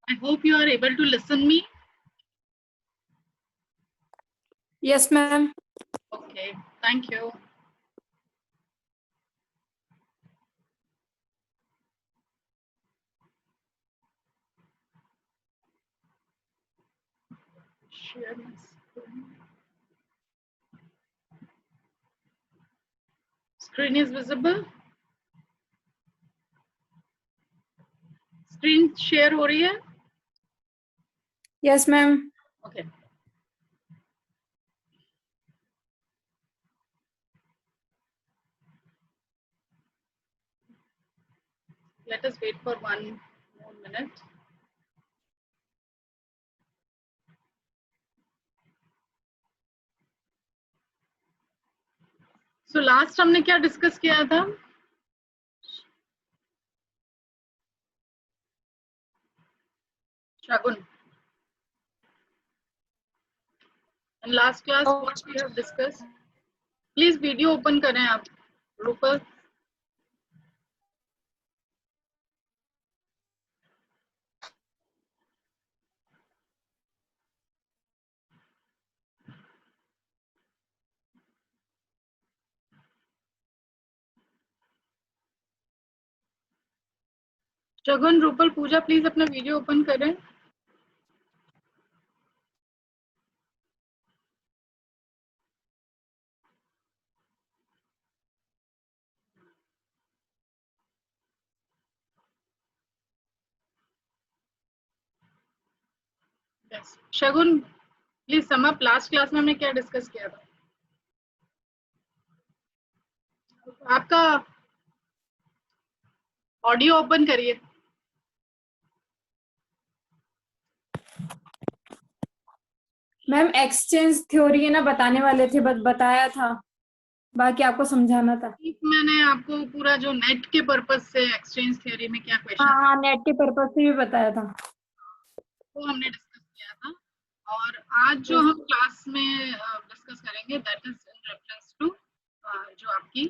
I hope you are able to listen me. Yes, ma'am. Okay, thank you. Share my screen. Screen is visible. Screen share हो रही है? Yes, ma'am. Okay. Let us wait for 1 more minute. So last हमने क्या discuss किया था? Shagun. In last class, what we have discussed? Please video open करें आप, रूपल. शगुन, रूपल, पूजा, please अपना वीडियो ओपन करें. Yes. Shagun, please sum up. Last class में हमने क्या डिस्कस किया था? आपका ऑडियो ओपन करिए. मैम एक्सचेंज थ्योरी है ना, बताने वाले थे, बताया था, बाकी आपको समझाना था. मैंने आपको पूरा जो नेट के पर्पज से एक्सचेंज थ्योरी में क्या क्वेश्चन, हाँ, नेट के पर्पज से भी बताया था, वो हमने डिस्कस किया था. और आज जो हम क्लास में डिस्कस करेंगे that is in reference to जो आपकी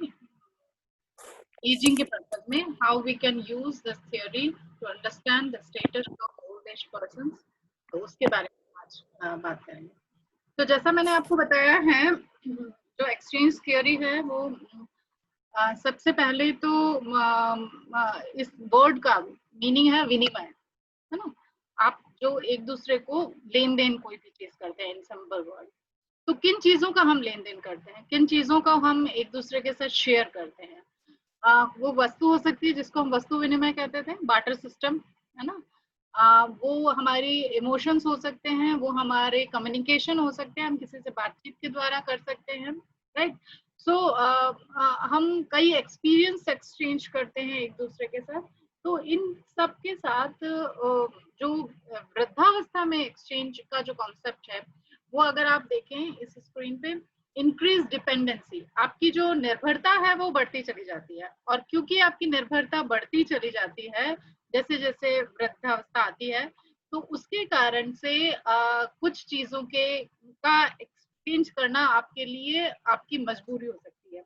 एजिंग के पर्पज में, how we can use this theory to understand the status of old age persons. तो उसके बारे में आज बात करेंगे. तो जैसा मैंने आपको बताया है, जो एक्सचेंज थ्योरी है वो सबसे पहले तो इस वर्ड का मीनिंग है विनिमय, है ना. आप जो एक दूसरे को लेन देन कोई भी चीज करते हैं इन सिंपल वर्ड, तो किन चीजों का हम लेन देन करते हैं, किन चीजों का हम एक दूसरे के साथ शेयर करते हैं. वो वस्तु हो सकती है जिसको हम वस्तु विनिमय कहते थे, बार्टर सिस्टम, है ना. वो हमारी इमोशंस हो सकते हैं, वो हमारे कम्युनिकेशन हो सकते हैं, हम किसी से बातचीत के द्वारा कर सकते हैं, राइट. सो हम कई एक्सपीरियंस एक्सचेंज करते हैं एक दूसरे के साथ. तो इन सब के साथ जो वृद्धावस्था में एक्सचेंज का जो कॉन्सेप्ट है, वो अगर आप देखें इस स्क्रीन पे, इंक्रीज डिपेंडेंसी, आपकी जो निर्भरता है वो बढ़ती चली जाती है. और क्योंकि आपकी निर्भरता बढ़ती चली जाती है जैसे जैसे वृद्धावस्था आती है, तो उसके कारण से कुछ चीजों के का एक्सचेंज करना आपके लिए आपकी मजबूरी हो सकती है.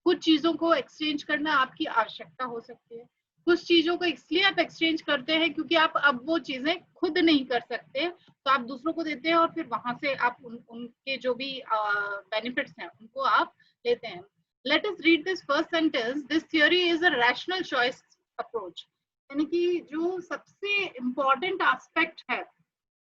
कुछ चीजों को एक्सचेंज करना आपकी आवश्यकता हो सकती है. कुछ चीजों को इसलिए आप एक्सचेंज करते हैं क्योंकि आप अब वो चीजें खुद नहीं कर सकते, तो आप दूसरों को देते हैं और फिर वहां से आप उनके जो भी बेनिफिट्स हैं उनको आप लेते हैं. Let us read this first sentence. This theory is a rational choice approach. यानी कि जो सबसे इम्पोर्टेंट एस्पेक्ट है,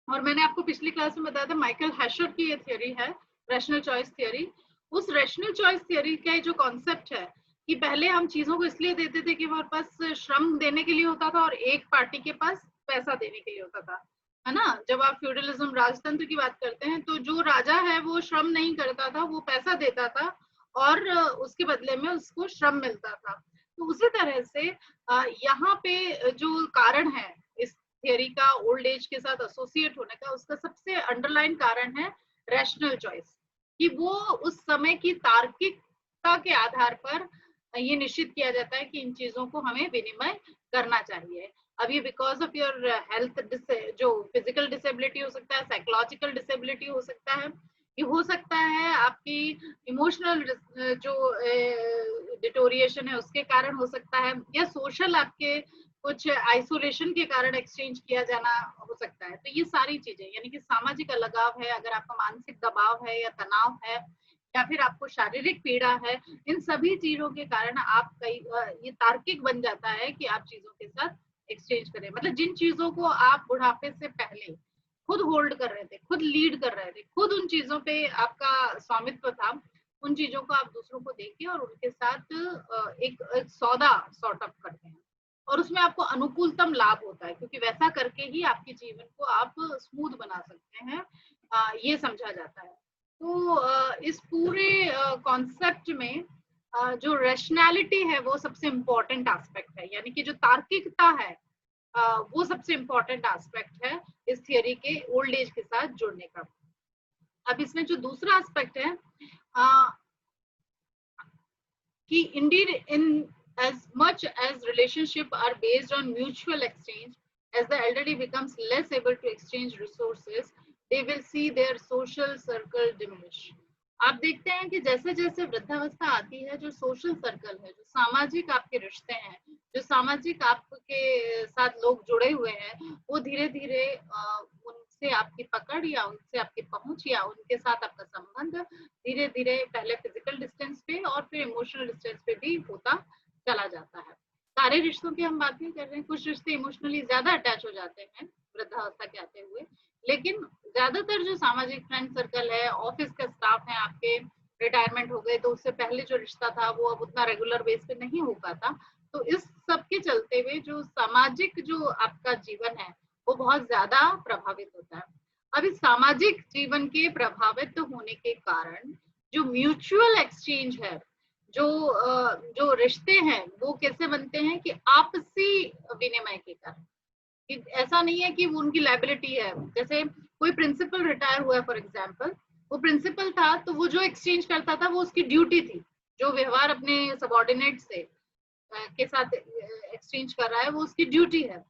और मैंने आपको पिछली क्लास में बताया था, माइकल हैशर की ये थ्योरी है, रैशनल चॉइस थ्योरी. उस रैशनल चॉइस थ्योरी का जो कॉन्सेप्ट है कि पहले हम चीजों को इसलिए देते थे कि हमारे पास श्रम देने के लिए होता था और एक पार्टी के पास पैसा देने के लिए होता था, है ना. जब आप फ्यूडलिज्म, राजतंत्र की बात करते हैं, तो जो राजा है वो श्रम नहीं करता था, वो पैसा देता था और उसके बदले में उसको श्रम मिलता था. तो उसी तरह से यहाँ पे जो कारण है इस थियरी का ओल्ड एज के साथ एसोसिएट होने का, उसका सबसे अंडरलाइन कारण है रैशनल चॉइस, कि वो उस समय की तार्किकता के आधार पर ये निश्चित किया जाता है कि इन चीजों को हमें विनिमय करना चाहिए. अब ये बिकॉज ऑफ योर हेल्थ, जो फिजिकल डिसेबिलिटी हो सकता है, साइकोलॉजिकल डिसेबिलिटी हो सकता है, ये हो सकता है आपकी इमोशनल जो डिटोरिएशन है उसके कारण हो सकता है, या सोशल आपके कुछ आइसोलेशन के कारण एक्सचेंज किया जाना हो सकता है। तो ये सारी चीजें यानी कि सामाजिक अलगाव है, अगर आपका मानसिक दबाव है या तनाव है या फिर आपको शारीरिक पीड़ा है, इन सभी चीजों के कारण आप ये तार्किक बन जाता है कि आप चीजों के साथ एक्सचेंज करें। मतलब जिन चीजों को आप बुढ़ापे से पहले खुद होल्ड कर रहे थे, खुद लीड कर रहे थे, खुद उन चीजों पे आपका स्वामित्व था, उन चीजों को आप दूसरों को देके और उनके साथ एक सौदा सॉर्ट अप करते हैं और उसमें आपको अनुकूलतम लाभ होता है, क्योंकि वैसा करके ही आपके जीवन को आप स्मूथ बना सकते हैं, ये समझा जाता है। तो इस पूरे कॉन्सेप्ट में जो रैशनैलिटी है वो सबसे इम्पोर्टेंट एस्पेक्ट है, यानी कि जो तार्किकता है वो सबसे इम्पोर्टेंट एस्पेक्ट है इस थियरी के ओल्ड एज के साथ जुड़ने का। अब इसमें जो दूसरा एस्पेक्ट है कि indeed in as much as relationship are based on mutual exchange, as the elderly becomes less able to exchange resources, they will see their social circle diminish. आप देखते हैं कि जैसे जैसे वृद्धावस्था आती है, जो सोशल सर्कल है, जो सामाजिक आपके रिश्ते हैं, जो सामाजिक आपके साथ लोग जुड़े हुए हैं, वो धीरे धीरे उनसे आपकी पकड़ या उनसे आपकी पहुंच या उनके साथ आपका संबंध धीरे धीरे पहले फिजिकल डिस्टेंस पे और फिर इमोशनल डिस्टेंस पे भी होता चला जाता है। सारे रिश्तों की हम बात नहीं कर रहे हैं, कुछ रिश्ते इमोशनली ज्यादा अटैच हो जाते हैं वृद्धावस्था के आते हुए, लेकिन ज्यादातर जो सामाजिक फ्रेंड सर्कल है, ऑफिस का स्टाफ है, आपके रिटायरमेंट हो गए तो उससे पहले जो रिश्ता था वो अब उतना रेगुलर बेस पे नहीं हो पाता। तो इस सब के चलते हुए जो सामाजिक जो आपका जीवन है वो बहुत ज्यादा प्रभावित होता है। अब इस सामाजिक जीवन के प्रभावित होने के कारण जो म्यूचुअल एक्सचेंज है, जो रिश्ते हैं वो कैसे बनते हैं कि आपसी विनिमय के कारण। ऐसा नहीं है कि वो उनकी लायबिलिटी है। जैसे कोई प्रिंसिपल रिटायर हुआ है फॉर एग्जांपल, वो प्रिंसिपल था तो वो जो एक्सचेंज करता था वो उसकी ड्यूटी थी, जो व्यवहार अपने सबॉर्डिनेट से के साथ एक्सचेंज कर रहा है वो उसकी ड्यूटी है।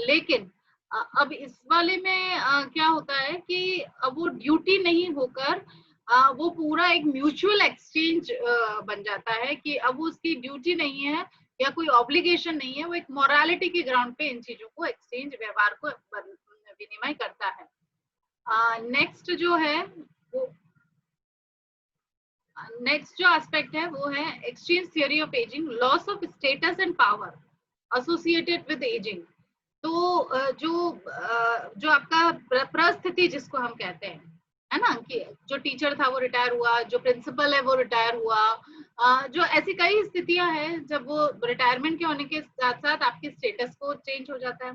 लेकिन अब इस वाले में क्या होता है कि अब वो ड्यूटी नहीं होकर वो पूरा एक म्यूचुअल एक्सचेंज बन जाता है कि अब उसकी ड्यूटी नहीं है या कोई ऑब्लिगेशन नहीं है, वो एक मोरालिटी के ग्राउंड पे इन चीजों को एक्सचेंज व्यवहार को विनिमय करता है। नेक्स्ट जो है वो नेक्स्ट जो एस्पेक्ट है वो है exchange theory of ageing, loss of status and power associated with ageing. तो जो आपका परिस्थिति जिसको हम कहते हैं, है ना, कि जो टीचर था वो रिटायर हुआ, जो प्रिंसिपल है वो रिटायर हुआ, जो ऐसी कई स्थितियां हैं जब वो रिटायरमेंट के होने के साथ साथ आपके स्टेटस को चेंज हो जाता है।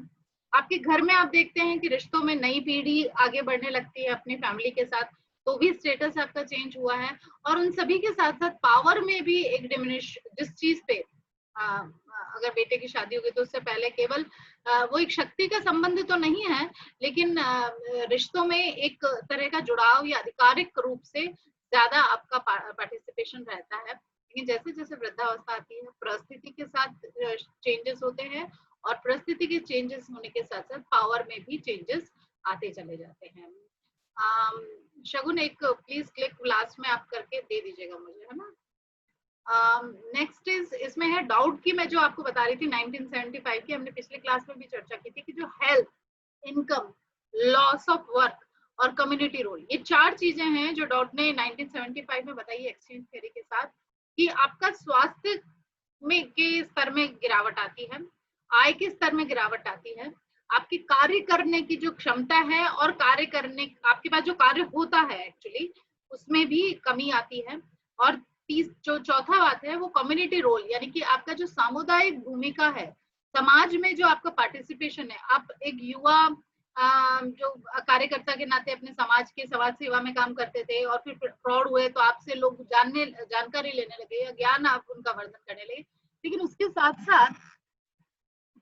आपके घर में आप देखते हैं कि रिश्तों में नई पीढ़ी आगे बढ़ने लगती है अपनी फैमिली के साथ, तो भी स्टेटस आपका चेंज हुआ है। और उन सभी के साथ साथ पावर में भी एक डिमिनिश, जिस चीज पे अगर बेटे की शादी होगी तो उससे पहले केवल वो एक शक्ति का संबंध तो नहीं है, लेकिन रिश्तों में एक तरह का जुड़ाव या आधिकारिक रूप से ज्यादा आपका पार्टिसिपेशन रहता है। लेकिन जैसे जैसे वृद्धावस्था आती है, परिस्थिति के साथ चेंजेस होते हैं और परिस्थिति के चेंजेस होने के साथ साथ पावर में भी चेंजेस आते चले जाते हैं। शगुन एक प्लीज क्लिक लास्ट में आप करके दे दीजिएगा मुझे, है ना। नेक्स्ट इज इसमें है डाउट की, मैं जो आपको बता रही थी 1975 की, हमने पिछले क्लास में भी चर्चा की थी कि जो health, income, loss of work और कम्युनिटी रोल, ये चार चीजें हैं जो डाउट ने 1975 में बताई एक्सचेंज थ्योरी के साथ, कि आपका स्वास्थ्य में के स्तर में गिरावट आती है, आय के स्तर में गिरावट आती है, आपकी कार्य करने की जो क्षमता है और कार्य करने आपके पास जो कार्य होता है एक्चुअली उसमें भी कमी आती है। और जो चौथा बात है वो कम्युनिटी रोल, यानी कि आपका जो सामुदायिक भूमिका है, समाज में जो आपका पार्टिसिपेशन है, आप एक युवा जो कार्यकर्ता के नाते अपने समाज के समाज सेवा में काम करते थे और फिर फ्रॉड हुए तो आपसे लोग जानकारी लेने लगे या ज्ञान आप उनका वर्धन करने लगे। लेकिन उसके साथ साथ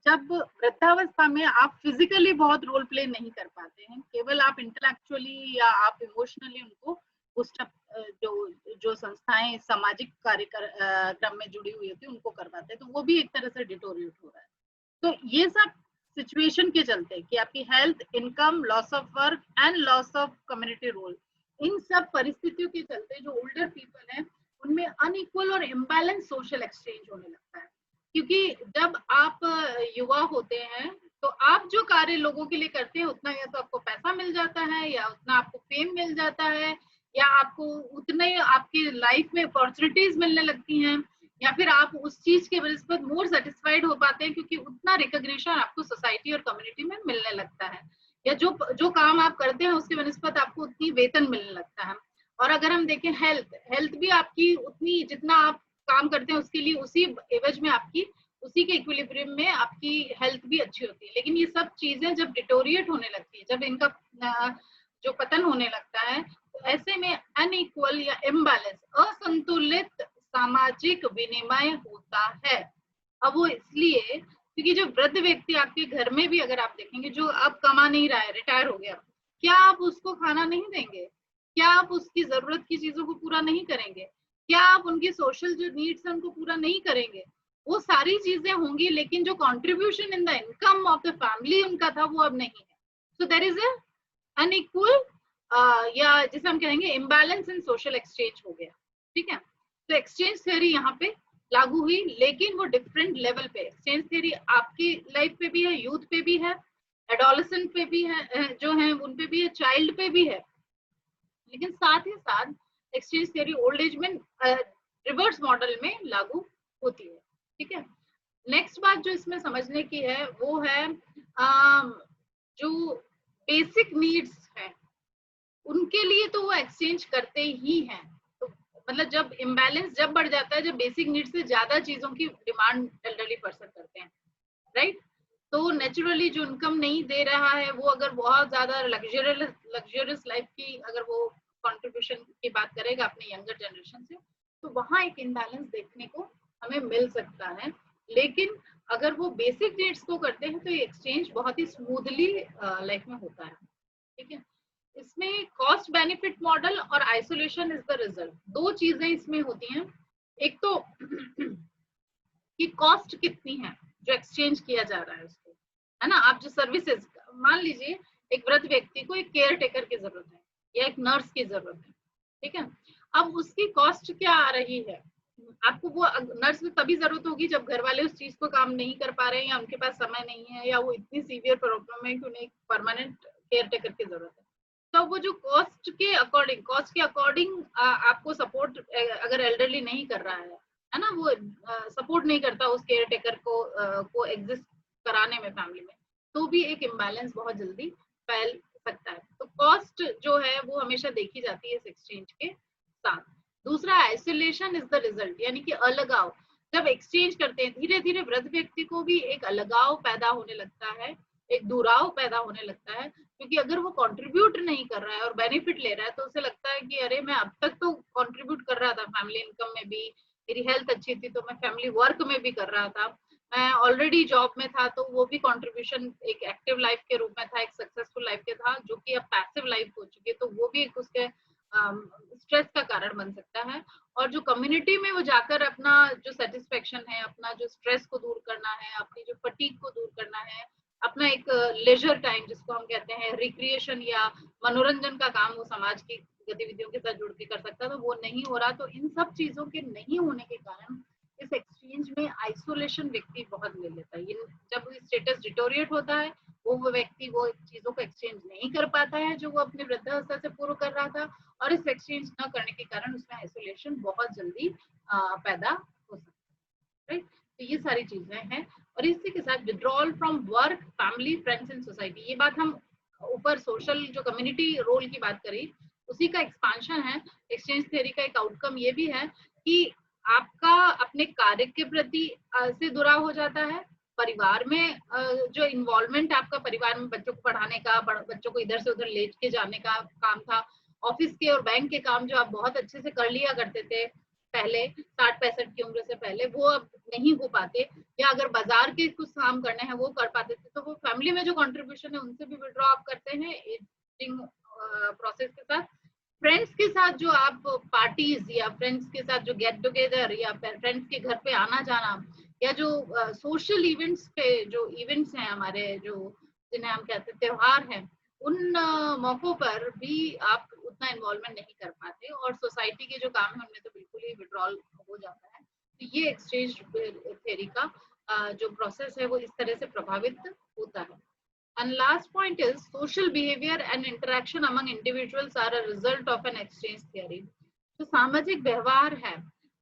जब वृद्धावस्था में आप फिजिकली बहुत रोल प्ले नहीं कर पाते हैं, केवल आप इंटेलेक्चुअली या आप इमोशनली उनको बूस्टअप जो संस्थाएं सामाजिक कार्यक्रम में जुड़ी हुई होती है उनको करवाते हैं, तो वो भी एक तरह से डिटोरिएट हो रहा है। तो ये सब सिचुएशन के चलते कि आपकी health, income, loss of work and loss of community role, इन सब परिस्थितियों के चलते जो ओल्डर पीपल हैं उनमें अनइक्वल और इम्बैलेंस सोशल एक्सचेंज होने लगता है, कि क्योंकि जब आप युवा होते हैं तो आप जो कार्य लोगों के लिए करते हैं उतना या तो आपको पैसा मिल जाता है, या उतना आपको फेम मिल जाता है, या आपको उतने आपकी लाइफ में अपॉर्चुनिटीज मिलने लगती हैं, या फिर आप उस चीज के वजह से मोर सेटिस्फाइड हो पाते हैं क्योंकि उतना रिकॉग्निशन आपको सोसाइटी और कम्युनिटी में मिलने लगता है, या जो जो काम आप करते हैं उसके वनस्पत आपको उतनी वेतन मिलने लगता है। और अगर हम देखें हेल्थ, हेल्थ भी आपकी उतनी, जितना आप काम करते हैं उसके लिए उसी एवज में आपकी उसी के इक्विलिब्रियम में आपकी हेल्थ भी अच्छी होती है। लेकिन ये सब चीजें जब डिटोरिएट होने लगती है, जब इनका जो पतन होने लगता है, तो ऐसे में अनइक्वल या इम्बैलेंस, असंतुलित सामाजिक विनिमय होता है। अब वो इसलिए क्योंकि जो वृद्ध व्यक्ति आपके घर में भी अगर आप देखेंगे, जो अब कमा नहीं रहा है, रिटायर हो गया, क्या आप उसको खाना नहीं देंगे? क्या आप उसकी जरूरत की चीजों को पूरा नहीं करेंगे? क्या आप उनकी सोशल जो नीड्स है उनको पूरा नहीं करेंगे? वो सारी चीजें होंगी, लेकिन जो contribution in the income of the family उनका था वो अब नहीं है। So there is a unequal या जिसे हम कहेंगे इम्बैलेंस इन सोशल एक्सचेंज हो गया। ठीक है, तो एक्सचेंज थ्योरी यहाँ पे लागू हुई, लेकिन वो डिफरेंट लेवल पे। एक्सचेंज थ्योरी आपकी लाइफ पे भी है, यूथ पे भी है, एडोलेसेंट पे भी है, जो है उन पे भी है, चाइल्ड पे भी है, लेकिन साथ ही साथ एक्सचेंज थ्योरी ओल्ड एज में रिवर्स मॉडल में लागू होती है। ठीक है, नेक्स्ट बात जो इसमें समझने की है वो है जो बेसिक नीड्स है उनके लिए तो वो एक्सचेंज करते ही हैं। तो मतलब जब इम्बैलेंस जब बढ़ जाता है, जब बेसिक नीड्स से ज्यादा चीजों की डिमांड एल्डरली पर्सन करते हैं, राइट, तो नेचुरली जो इनकम नहीं दे रहा है वो अगर बहुत ज्यादा लग्जरियस लाइफ की अगर वो कंट्रीब्यूशन की बात करेगा अपने यंगर जनरेशन से, तो वहां एक इम्बैलेंस देखने को हमें मिल सकता है। लेकिन अगर वो बेसिक नीड्स को करते हैं तो ये एक्सचेंज बहुत ही स्मूथली लाइफ में होता है। ठीक है, इसमें कॉस्ट बेनिफिट मॉडल और आइसोलेशन इज द रिजल्ट, दो चीजें इसमें होती हैं। एक तो कि कॉस्ट कितनी है जो एक्सचेंज किया जा रहा है उसको, है ना। आप जो सर्विसेज, मान लीजिए एक वृद्ध व्यक्ति को एक केयर टेकर की जरूरत है या एक नर्स की जरूरत है, ठीक है, अब उसकी कॉस्ट क्या आ रही है? आपको वो नर्स में तभी जरूरत होगी जब घर वाले उस चीज को काम नहीं कर पा रहे हैं, या उनके पास समय नहीं है, या वो इतनी सीवियर प्रॉब्लम है कि उन्हें एक परमानेंट केयर टेकर की जरूरत है। तो वो जो कॉस्ट के अकॉर्डिंग आपको सपोर्ट अगर एल्डरली नहीं कर रहा है ना, वो सपोर्ट नहीं करता उस केयर टेकर को एग्जिस्ट कराने में फैमिली में, तो भी एक इम्बैलेंस बहुत जल्दी फैल सकता है। तो कॉस्ट जो है वो हमेशा देखी जाती है इस एक्सचेंज के साथ। दूसरा, आइसोलेशन इज द रिजल्ट, यानी कि अलगाव। जब एक्सचेंज करते हैं धीरे धीरे वृद्ध व्यक्ति को भी एक अलगाव पैदा होने लगता है, एक दुराव पैदा होने लगता है, क्योंकि अगर वो कंट्रीब्यूट नहीं कर रहा है और बेनिफिट ले रहा है तो उसे लगता है कि अरे मैं अब तक तो कंट्रीब्यूट कर रहा था फैमिली इनकम में भी, मेरी हेल्थ अच्छी थी तो मैं फैमिली वर्क में भी कर रहा था, मैं ऑलरेडी जॉब में था तो वो भी कंट्रीब्यूशन एक एक्टिव लाइफ के रूप में था, एक सक्सेसफुल लाइफ के था, जो कि अब पैसिव लाइफ हो चुकी है, तो वो भी एक उसके स्ट्रेस का कारण बन सकता है। और जो कम्युनिटी में वो जाकर अपना जो सेटिस्फेक्शन है, अपना जो स्ट्रेस को दूर करना है, अपनी जो फटीग को दूर करना है, अपना एक लेजर टाइम जिसको हम कहते हैं रिक्रिएशन या मनोरंजन का काम वो समाज की गतिविधियों के साथ जुड़ के कर सकता है, तो वो नहीं हो रहा। तो इन सब चीजों के नहीं होने के कारण इस एक्सचेंज में आइसोलेशन व्यक्ति बहुत ले लेता है। जब स्टेटस डिटोरिएट होता है, वो व्यक्ति वो चीजों को एक्सचेंज नहीं कर पाता है जो वो अपने वृद्धावस्था से पूर्व कर रहा था, और इस एक्सचेंज न करने के कारण उसमें आइसोलेशन बहुत जल्दी पैदा हो सकता है, राइट। तो ये सारी चीजें हैं। और इसी के साथ withdrawal from work, family, friends and society, ये बात हम ऊपर सोशल जो कम्युनिटी रोल की बात करी उसी का एक्सपांशन है। एक्सचेंज थ्योरी का एक आउटकम ये भी है कि आपका अपने कार्य के प्रति से जुड़ाव हो जाता है, परिवार में जो इन्वॉल्वमेंट आपका परिवार में बच्चों को पढ़ाने का, बच्चों को इधर से उधर ले के जाने का काम था, ऑफिस के और बैंक के काम जो आप बहुत अच्छे से कर लिया करते थे पहले 60-65 की उम्र से पहले, वो अब नहीं हो पाते, या अगर बाजार के कुछ काम करने हैं वो कर पाते थे, तो वो फैमिली में जो कंट्रीब्यूशन है उनसे भी विड्रॉ आप करते हैं एजिंग प्रोसेस के साथ। फ्रेंड्स के साथ जो आप पार्टीज या फ्रेंड्स के साथ जो गेट टुगेदर या फ्रेंड्स के घर पे आना जाना, या जो सोशल इवेंट्स पे जो इवेंट्स हैं हमारे, जो जिन्हें हम कहते हैं त्योहार हैं, उन मौकों पर भी आप उतना इन्वॉल्वमेंट नहीं कर पाते, और सोसाइटी के जो काम है उनमें तो बिल्कुल ही विड्रॉल हो जाता है। तो ये एक्सचेंज थ्योरी का जो प्रोसेस है वो इस तरह से प्रभावित होता है। And last point is social behavior and interaction among individuals are a result of an exchange theory. जो सामाजिक व्यवहार है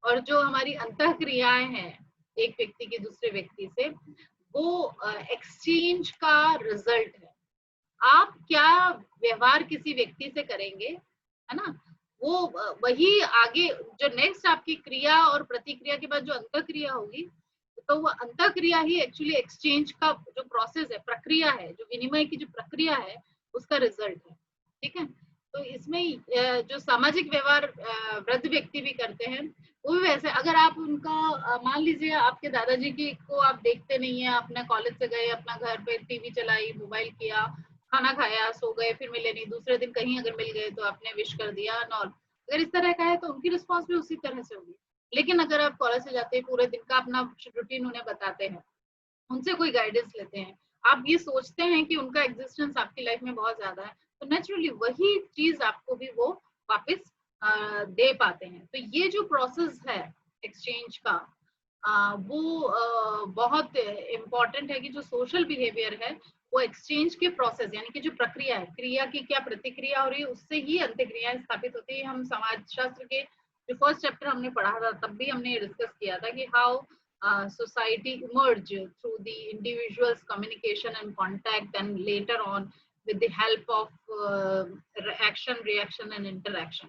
और जो हमारी अंतःक्रियाएं हैं एक व्यक्ति के दूसरे व्यक्ति से, वो एक्सचेंज का रिजल्ट है। आप क्या व्यवहार किसी व्यक्ति से करेंगे, है ना, वो वही आगे जो नेक्स्ट आपकी क्रिया और प्रतिक्रिया के बाद जो अंतःक्रिया होगी, तो वो अंतःक्रिया ही एक्चुअली एक्सचेंज का जो प्रोसेस है, प्रक्रिया है, जो विनिमय की जो प्रक्रिया है, उसका रिजल्ट है। ठीक है, तो इसमें जो सामाजिक व्यवहार वृद्ध व्यक्ति भी करते हैं, वो भी वैसे, अगर आप उनका मान लीजिए आपके दादाजी की को आप देखते नहीं है, अपने कॉलेज से गए, अपना घर पे टीवी चलाई, मोबाइल किया, खाना खाया, सो गए, फिर मिले नहीं, दूसरे दिन कहीं अगर मिल गए तो आपने विश कर दिया नॉल, अगर इस तरह का है तो उनकी रिस्पॉन्स भी उसी तरह से होगी। लेकिन अगर आप कॉलेज से जाते हैं, पूरे दिन का अपना रूटीन उन्हें बताते हैं, उनसे कोई गाइडेंस लेते हैं, आप ये सोचते हैं कि उनका एग्जिस्टेंस आपकी लाइफ में बहुत ज्यादा है, तो नेचुरली वही चीज आपको भी वो वापस दे पाते हैं। तो ये जो प्रोसेस है एक्सचेंज का, वो बहुत इम्पोर्टेंट है कि जो सोशल बिहेवियर है वो एक्सचेंज के प्रोसेस, यानी कि जो प्रक्रिया है, क्रिया की क्या प्रतिक्रिया हो रही है, उससे ही अंत्यक्रियाएं स्थापित होती है। हम समाज शास्त्र के जो फर्स्ट चैप्टर हमने पढ़ा था, तब भी हमने डिस्कस किया था कि how society emerge through the individual's communication and contact, and later on with the help of action, reaction and interaction.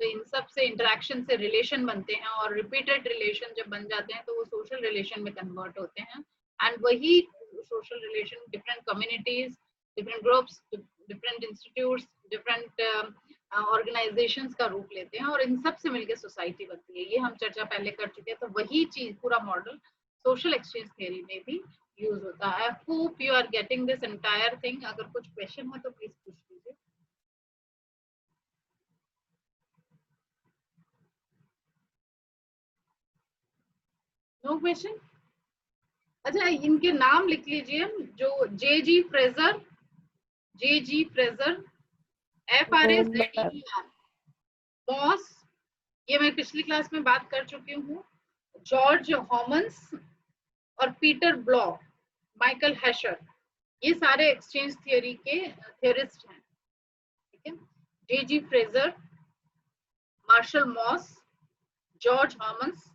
तो इन सब से इंटरेक्शन से रिलेशन बनते हैं, और रिपीटेड रिलेशन जब बन जाते हैं तो वो सोशल रिलेशन में कन्वर्ट होते हैं, एंड वही social relation different communities, different groups, different institutes, different organisations का रूप लेते हैं, और इन सब से मिलकर सोसाइटी बनती है। ये हम चर्चा पहले कर चुके हैं। तो वही चीज, पूरा मॉडल सोशल एक्सचेंज थ्योरी में भी यूज होता है। I hope you are getting this entire thing. अगर कुछ क्वेश्चन है तो प्लीज पूछ लीजिए। No question? अच्छा, इनके नाम लिख लीजिए, जो J G. Frazer, J G. Frazer, FRAZER, Mauss, ये मैं पिछली क्लास में बात कर चुकी हूँ, जॉर्ज हॉमन्स और पीटर ब्लॉक, माइकल हैशर, ये सारे एक्सचेंज थियोरी के थियोरिस्ट हैं। ठीक है, J G. Frazer, Marshall Mauss, George Homans,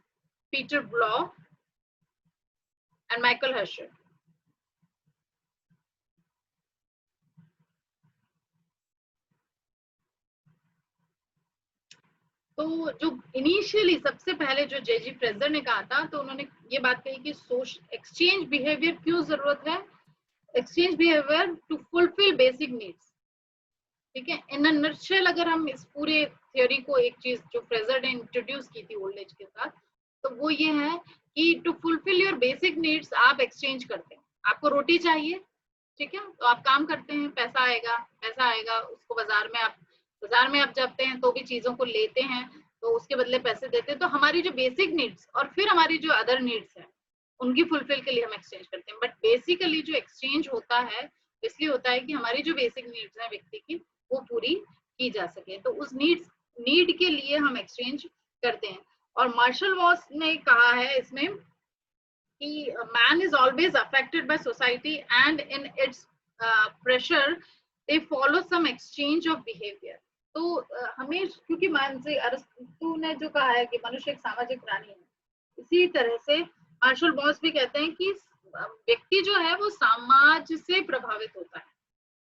Peter Block and Michael हैशर। तो जो इनिशियली सबसे पहले जो जे.जी. फ्रेजर ने कहा था, तो उन्होंने ये बात कही कि एक्सचेंज बिहेवियर क्यों जरूरत है, exchange behaviour to fulfil basic needs. ठीक है, इन अ नटशेल अगर हम इस पूरे थ्योरी को, एक चीज जो फ्रेजर ने इंट्रोड्यूस की थी ओल्ड एज के साथ, तो वो ये है कि to fulfil your basic needs आप एक्सचेंज करते हैं। आपको रोटी चाहिए, ठीक है, तो आप काम करते हैं, पैसा आएगा, पैसा आएगा, उसको बाजार में आप जाते हैं तो भी चीजों को लेते हैं, तो उसके बदले पैसे देते हैं। तो हमारी जो बेसिक नीड्स और फिर हमारी जो अदर नीड्स है, उनकी फुलफिल के लिए हम एक्सचेंज करते हैं। बट बेसिकली जो एक्सचेंज होता है इसलिए होता है कि हमारी जो बेसिक नीड्स है व्यक्ति की, वो पूरी की जा सके। तो उस नीड के लिए हम एक्सचेंज करते हैं। और मार्शल मॉस ने कहा है इसमें कि man is always affected by society and in its pressure they follow some exchange of behavior. तो हमें, क्योंकि मानसिक, अरस्तु ने जो कहा है कि मनुष्य एक सामाजिक प्राणी है, इसी तरह से मार्शल मॉस भी कहते हैं कि व्यक्ति जो है वो समाज से प्रभावित होता है,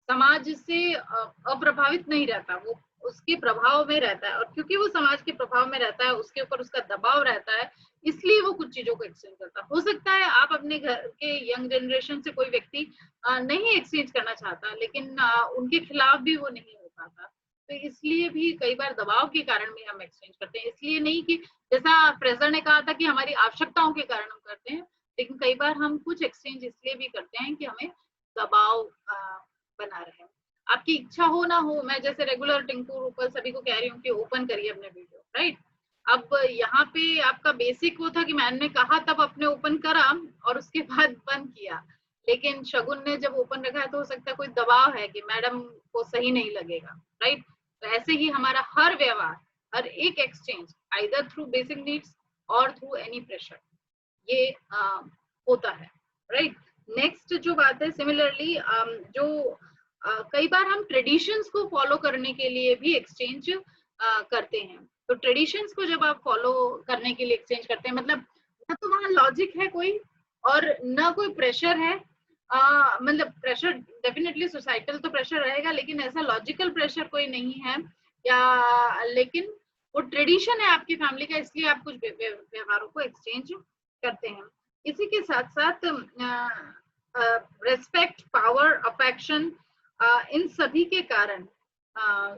समाज से अप्रभावित नहीं रहता, वो उसके प्रभाव में रहता है। और क्योंकि वो समाज के प्रभाव में रहता है, उसके ऊपर उसका दबाव रहता है, इसलिए वो कुछ चीजों को एक्सचेंज करता। हो सकता है आप अपने घर के यंग जनरेशन से कोई व्यक्ति नहीं एक्सचेंज करना चाहता, लेकिन उनके खिलाफ भी वो नहीं हो पाता, तो इसलिए भी कई बार दबाव के कारण भी हम एक्सचेंज करते हैं। इसलिए नहीं कि जैसा फ्रेजर ने कहा था कि हमारी आवश्यकताओं के कारण हम करते हैं, लेकिन कई बार हम कुछ एक्सचेंज इसलिए भी करते हैं कि हमें दबाव बना रहे। आपकी इच्छा हो ना हो, मैं जैसे रेगुलर टिंकू रूपल सभी को कह रही हूँ कि ओपन करिए अपने वीडियो, राइट। अब यहाँ पे आपका बेसिक वो था कि मैंने कहा तब आपने ओपन करा और उसके बाद बंद किया, लेकिन शगुन ने जब ओपन रखा है तो हो सकता है कोई दबाव है कि मैडम को सही नहीं लगेगा, राइट। तो ऐसे ही हमारा हर व्यवहार, हर एक exchange either through basic needs और थ्रू एनी प्रेशर, ये होता है, राइट। नेक्स्ट जो बात है, सिमिलरली जो कई बार हम ट्रेडिशंस को फॉलो करने के लिए भी एक्सचेंज करते हैं। तो ट्रेडिशंस को जब आप फॉलो करने के लिए एक्सचेंज करते हैं, मतलब ना तो वहाँ लॉजिक है कोई और ना कोई प्रेशर है, मतलब प्रेशर डेफिनेटली सोसाइटल तो प्रेशर रहेगा, लेकिन ऐसा लॉजिकल प्रेशर कोई नहीं है, या लेकिन वो ट्रेडिशन है आपकी फैमिली का, इसलिए आप कुछ व्यवहारों को एक्सचेंज करते हैं। इसी के साथ साथ रेस्पेक्ट, पावर, अफेक्शन, इन सभी के कारण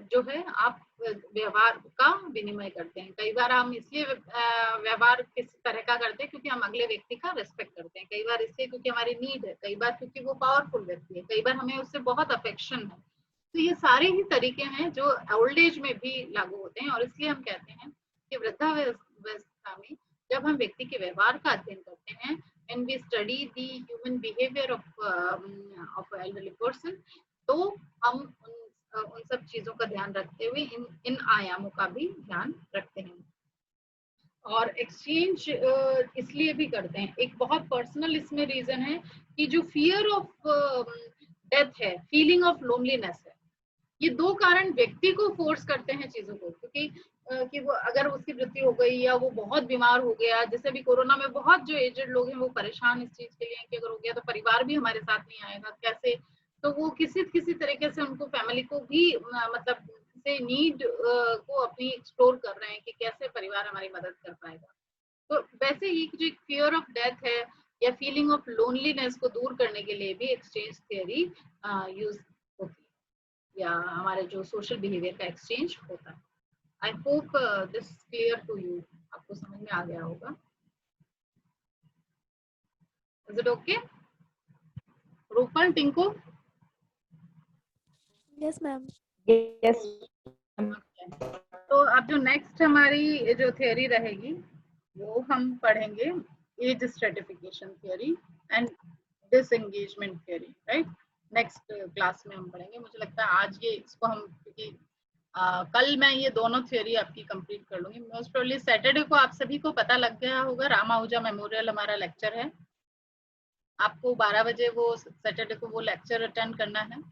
जो है आप व्यवहार का विनिमय करते हैं। कई बार हम इसलिए व्यवहार किस तरह का करते हैं क्योंकि हम अगले व्यक्ति का रेस्पेक्ट करते हैं, कई बार इसलिए क्योंकि हमारी नीड है, कई बार क्योंकि वो पावरफुल व्यक्ति है, कई बार हमें उससे बहुत अफेक्शन है। तो ये सारे ही तरीके हैं जो ओल्ड एज में भी लागू होते हैं, और इसलिए हम कहते हैं कि वृद्धावस्था में जब हम व्यक्ति के व्यवहार का अध्ययन करते हैं, when we study the human behavior of elderly person, तो हम उन सब चीजों का ध्यान रखते हुए इन आयामों का भी ध्यान रखते हैं। और एक्सचेंज इसलिए भी करते हैं, एक बहुत पर्सनल इसमें रीजन है कि जो फियर ऑफ डेथ है, फीलिंग ऑफ लोनलीनेस है, ये दो कारण व्यक्ति को फोर्स करते हैं चीजों को, क्योंकि कि वो अगर उसकी मृत्यु हो गई या वो बहुत बीमार हो गया, जैसे भी कोरोना में बहुत जो एजेड लोग हैं वो परेशान इस चीज के लिए कि अगर हो गया तो परिवार भी हमारे साथ नहीं आएगा कैसे, तो वो किसी तरीके से उनको फैमिली को भी मतलब से नीड को अपनी एक्सप्लोर कर रहे हैं कि कैसे परिवार हमारी मदद कर पाएगा। तो वैसे ही जो एक फियर ऑफ डेथ है या फीलिंग ऑफ लोनलीनेस को दूर करने के लिए भी एक्सचेंज थियरी यूज होती है, या हमारे जो सोशल बिहेवियर का एक्सचेंज होता है। I hope this clear to you, आपको समझ में आ गया होगा। Is it okay? Rupal, Tinku? Yes ma'am. Yes. तो अब जो नेक्स्ट हमारी जो थियरी रहेगी वो हम पढ़ेंगे age stratification theory and disengagement theory, right. Next class में हम पढ़ेंगे। मुझे लगता है आज ये इसको हम, क्योंकि कल मैं ये दोनों थियरी आपकी कंप्लीट कर लूंगी। मोस्ट प्रोबेबली सैटरडे को आप सभी को पता लग गया होगा, रामा आहूजा मेमोरियल हमारा लेक्चर है, आपको 12 बजे वो सैटरडे को वो लेक्चर अटेंड करना है।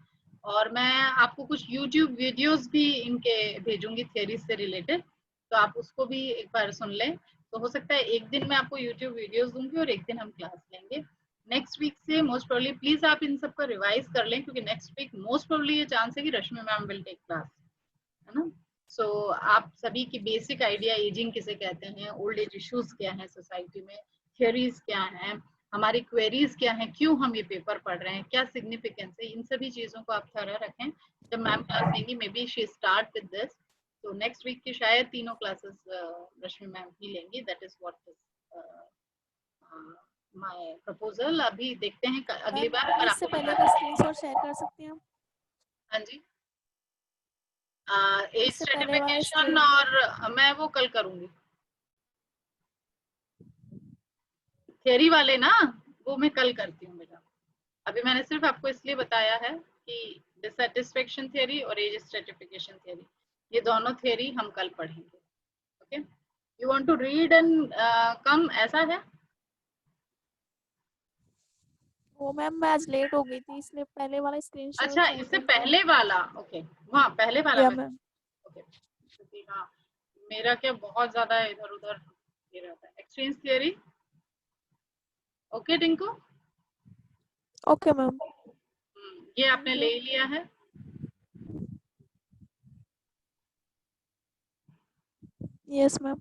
और मैं आपको कुछ YouTube वीडियोस भी इनके भेजूंगी थियरी से रिलेटेड, तो आप उसको भी एक बार सुन लें। तो हो सकता है एक दिन मैं आपको YouTube वीडियोस दूंगी और एक दिन हम क्लास लेंगे। नेक्स्ट वीक से मोस्ट प्रोबेबली प्लीज आप इन सब का रिवाइज कर लें, क्योंकि नेक्स्ट वीक मोस्ट प्रोबेबली ये चांस है कि रश्मि मैम विल टेक क्लास, है ना। सो आप सभी की बेसिक आइडिया, एजिंग किसे कहते हैं, ओल्ड एज इश्यूज क्या है सोसाइटी में, थियरीज क्या है, हमारी क्वेरीज क्या है, क्यों हम ये पेपर पढ़ रहे हैं, क्या सिग्निफिकेंस है, इन सभी चीजों को आप थोड़ा रखें। जब मैम क्लास लेंगी may be she start with this, तो नेक्स्ट वीक की शायद तीनों क्लासेस रश्मि मैम ही लेंगी। That is what is my proposal. अभी देखते हैं अगली बार अगर इससे आपको पहले का स्क्रीनशॉट शेयर कर सकते हैं हम? हाँ जी, एज इससे पहले वाला सर्टिफिकेशन और मैं वो कल करूंगी, थियरी वाले ना वो मैं कल करती हूँ बेटा। अभी मैंने सिर्फ आपको इसलिए बताया है कि डिससैटिस्फैक्शन थियरी और एज स्ट्रेटिफिकेशन थियरी, ये दोनों थियरी हम कल पढ़ेंगे। Okay, you want to read and come, ऐसा है? वो मैम मैं आज लेट हो गई थी इसलिए पहले वाला स्क्रीनशॉट अच्छा, शेयर इससे कर दिया। पहले वाला, ओके हाँ पहले वाला या मैं, मैम। ओके, क्योंकि हाँ मेरा क्या बहुत ज्यादा इधर उधर ये रहता है। Exchange theory, okay Tinku? Okay ma'am. ये आपने ले लिया है। Yes ma'am.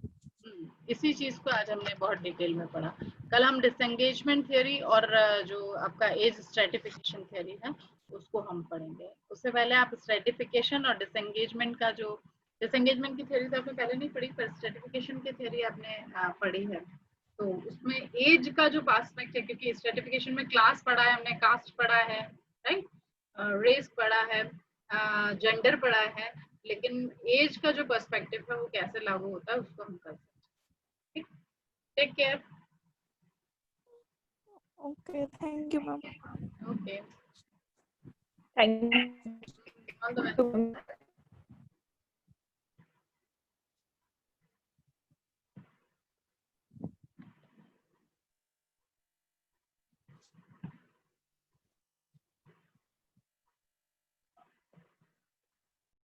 इसी चीज को आज हमने बहुत डिटेल में पढ़ा। कल हम डिसएंगेजमेंट थियरी और जो आपका एज स्ट्रेटिफिकेशन थियरी है उसको हम पढ़ेंगे। उससे पहले आप स्ट्रेटिफिकेशन और डिसएंगेजमेंट का जो, डिसएंगेजमेंट की थियरी तो आपने पहले नहीं पढ़ी, पर स्ट्रेटिफिकेशन की थियरी आपने पढ़ी है। तो उसमें एज का जो पास्पेक्ट है, क्योंकि स्ट्रेटिफिकेशन में क्लास पढ़ा है हमने, कास्ट पढ़ा है, राइट, रेस पढ़ा है, जेंडर पढ़ा है, लेकिन एज का जो पर्सपेक्टिव है वो कैसे लागू होता है उसको हम कर सकते हैं। Take care. Okay, thank you ma'am. Okay, thank all the best. You.